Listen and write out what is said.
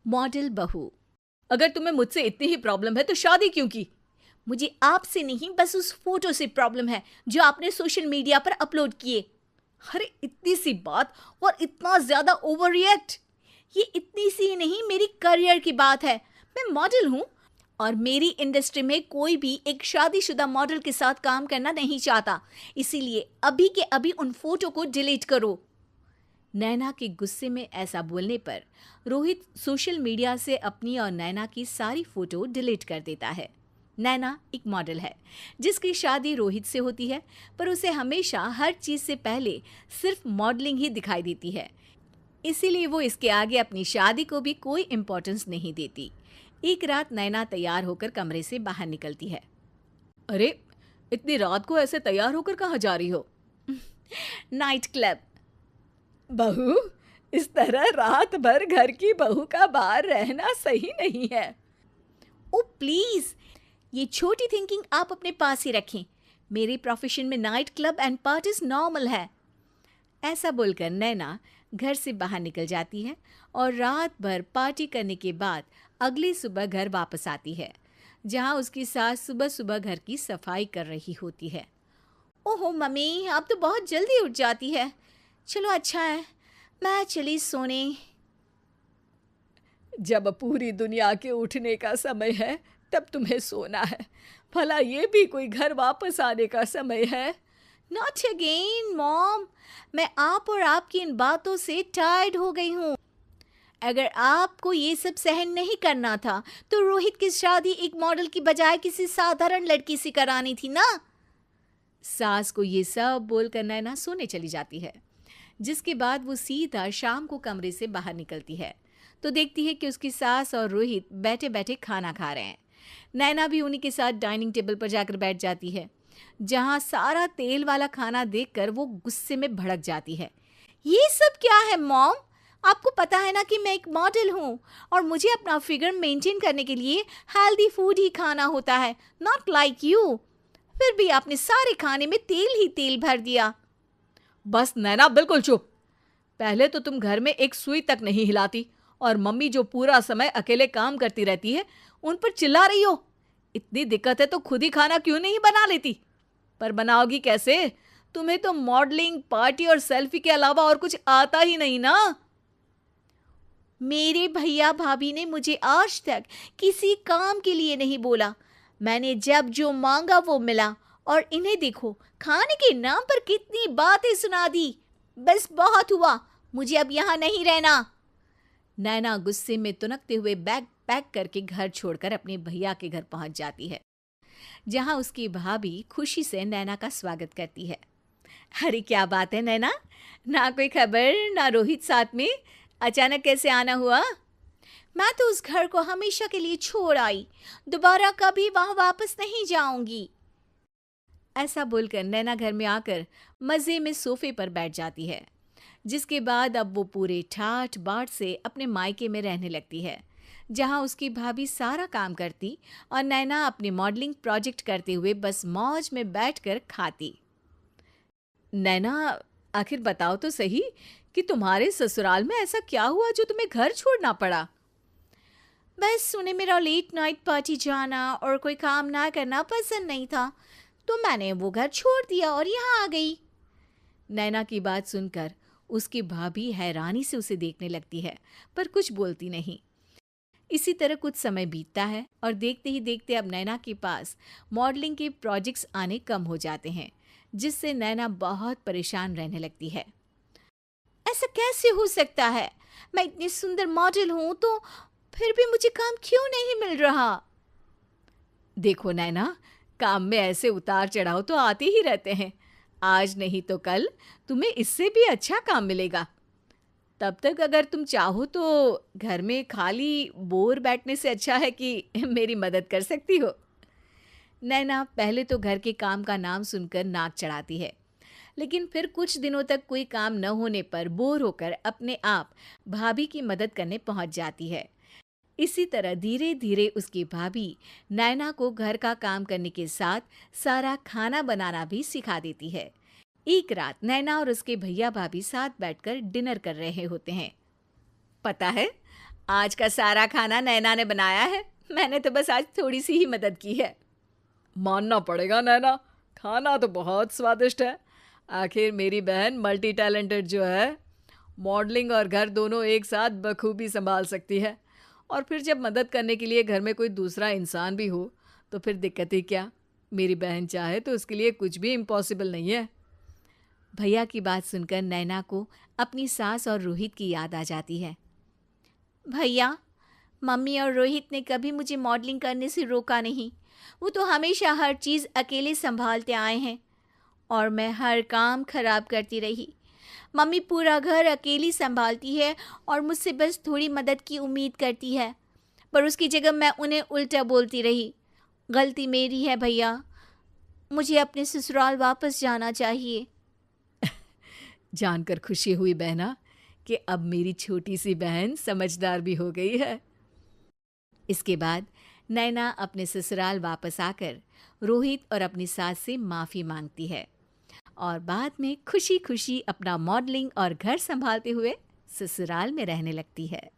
Model बहू। अगर तुम्हें मुझसे इतनी ही प्रॉब्लम है तो शादी क्यों की? मुझे आपसे नहीं, बस उस फोटो से प्रॉब्लम है जो आपने सोशल मीडिया पर अपलोड किए। अरे इतनी सी बात और इतना ज्यादा ओवर रिएक्ट। ये इतनी सी ही नहीं, मेरी करियर की बात है। मैं मॉडल हूँ और मेरी इंडस्ट्री में कोई भी एक शादीशुदा मॉडल के साथ काम करना नहीं चाहता। इसीलिए अभी के अभी उन फोटो को डिलीट करो। नैना के गुस्से में ऐसा बोलने पर रोहित सोशल मीडिया से अपनी और नैना की सारी फोटो डिलीट कर देता है। नैना एक मॉडल है जिसकी शादी रोहित से होती है, पर उसे हमेशा हर चीज से पहले सिर्फ मॉडलिंग ही दिखाई देती है। इसीलिए वो इसके आगे अपनी शादी को भी कोई इम्पोर्टेंस नहीं देती। एक रात नैना तैयार होकर कमरे से बाहर निकलती है। अरे इतनी रात को ऐसे तैयार होकर कहाँ जा रही हो? Night club. बहू, इस तरह रात भर घर की बहू का बाहर रहना सही नहीं है। ओ प्लीज, ये छोटी थिंकिंग आप अपने पास ही रखें। मेरे प्रोफेशन में night club and parties normal है। ऐसा बोलकर नैना घर से बाहर निकल जाती है और रात भर पार्टी करने के बाद अगली सुबह घर वापस आती है, जहां उसकी सास सुबह सुबह घर की सफाई कर रही होती है। ओहो मम्मी, आप तो बहुत जल्दी उठ जाती है। चलो अच्छा है, मैं चली सोने। जब पूरी दुनिया के उठने का समय है तब तुम्हें सोना है। भला ये भी कोई घर वापस आने का समय है? नॉट अगेन मॉम, मैं आप और आपकी इन बातों से टायर्ड हो गई हूँ। अगर आपको ये सब सहन नहीं करना था तो रोहित की शादी एक मॉडल की बजाय किसी साधारण लड़की से करानी थी ना। सास को ये सब बोलकर नैना सोने चली जाती है, जिसके बाद वो सीधा शाम को कमरे से बाहर निकलती है तो देखती है कि उसकी सास और रोहित बैठे बैठे खाना खा रहे हैं। नैना भी उन्हीं के साथ डाइनिंग टेबल पर जाकर बैठ जाती है, जहां सारा तेल वाला खाना देखकर वो गुस्से में भड़क जाती है। ये सब क्या है मॉम? आपको पता है ना कि मैं एक मॉडल हूँ और मुझे अपना फिगर मेंटेन करने के लिए हेल्दी फूड ही खाना होता है, नॉट लाइक यू। फिर भी आपने सारे खाने में तेल ही तेल भर दिया। बस नैना, बिल्कुल चुप। पहले तो तुम घर में एक सुई तक नहीं हिलाती और मम्मी जो पूरा समय अकेले काम करती रहती है उन पर चिल्ला रही हो। इतनी दिक्कत है तो खुद ही खाना क्यों नहीं बना लेती? पर बनाओगी कैसे? तुम्हें तो मॉडलिंग, पार्टी और सेल्फी के अलावा और कुछ आता ही नहीं ना। मेरे भैया भाभी ने मुझे आज तक किसी काम के लिए नहीं बोला। मैंने जब जो मांगा वो मिला और इन्हें देखो, खाने के नाम पर कितनी बातें सुना दी। बस बहुत हुआ, मुझे अब यहाँ नहीं रहना। नैना गुस्से में तुनकते हुए बैग पैक करके घर छोड़कर अपने भैया के घर पहुंच जाती है, जहां उसकी भाभी खुशी से नैना का स्वागत करती है। अरे क्या बात है नैना, ना कोई खबर ना रोहित साथ में, अचानक कैसे आना हुआ? मैं तो उस घर को हमेशा के लिए छोड़ आई, दोबारा कभी वहां वापस नहीं जाऊंगी। ऐसा बोलकर नैना घर में आकर मजे में सोफे पर बैठ जाती है, जिसके बाद अब वो पूरे ठाठ बाट से अपने मायके में रहने लगती है, जहां उसकी भाभी सारा काम करती और नैना अपने मॉडलिंग प्रोजेक्ट करते हुए बस मौज में बैठकर खाती। नैना, आखिर बताओ तो सही कि तुम्हारे ससुराल में ऐसा क्या हुआ जो तुम्हें घर छोड़ना पड़ा? बस उन्हें मेरा लेट नाइट पार्टी जाना और कोई काम ना करना पसंद नहीं था, तो मैंने वो घर छोड़ दिया और यहाँ आ गई। नैना की बात सुनकर उसकी भाभी हैरानी से उसे देखने लगती है, पर कुछ बोलती नहीं। इसी तरह कुछ समय बीतता है और देखते ही देखते अब नैना के पास मॉडलिंग के प्रोजेक्ट्स आने कम हो जाते हैं, जिससे नैना बहुत परेशान रहने लगती है। ऐसा कैसे हो सकता है? मैं इतनी सुंदर मॉडल हूं तो फिर भी मुझे काम क्यों नहीं मिल रहा? देखो नैना, काम में ऐसे उतार चढ़ाव तो आते ही रहते हैं। आज नहीं तो कल तुम्हें इससे भी अच्छा काम मिलेगा। तब तक अगर तुम चाहो तो घर में खाली बोर बैठने से अच्छा है कि मेरी मदद कर सकती हो। नैना पहले तो घर के काम का नाम सुनकर नाक चढ़ाती है, लेकिन फिर कुछ दिनों तक कोई काम न होने पर बोर होकर अपने आप भाभी की मदद करने पहुंच जाती है। इसी तरह धीरे धीरे उसकी भाभी नैना को घर का काम करने के साथ सारा खाना बनाना भी सिखा देती है। एक रात नैना और उसके भैया भाभी साथ बैठकर डिनर कर रहे होते हैं। पता है, आज का सारा खाना नैना ने बनाया है, मैंने तो बस आज थोड़ी सी ही मदद की है। मानना पड़ेगा नैना, खाना तो बहुत स्वादिष्ट है। आखिर मेरी बहन मल्टी टैलेंटेड जो है, मॉडलिंग और घर दोनों एक साथ बखूबी संभाल सकती है। और फिर जब मदद करने के लिए घर में कोई दूसरा इंसान भी हो तो फिर दिक्कत ही क्या। मेरी बहन चाहे तो उसके लिए कुछ भी इम्पॉसिबल नहीं है। भैया की बात सुनकर नैना को अपनी सास और रोहित की याद आ जाती है। भैया, मम्मी और रोहित ने कभी मुझे मॉडलिंग करने से रोका नहीं। वो तो हमेशा हर चीज़ अकेले संभालते आए हैं और मैं हर काम खराब करती रही। मम्मी पूरा घर अकेली संभालती है और मुझसे बस थोड़ी मदद की उम्मीद करती है, पर उसकी जगह मैं उन्हें उल्टा बोलती रही। गलती मेरी है भैया, मुझे अपने ससुराल वापस जाना चाहिए। जानकर खुशी हुई बहना कि अब मेरी छोटी सी बहन समझदार भी हो गई है। इसके बाद नैना अपने ससुराल वापस आकर रोहित और अपनी सास से माफ़ी मांगती है और बाद में खुशी खुशी अपना मॉडलिंग और घर संभालते हुए ससुराल में रहने लगती है।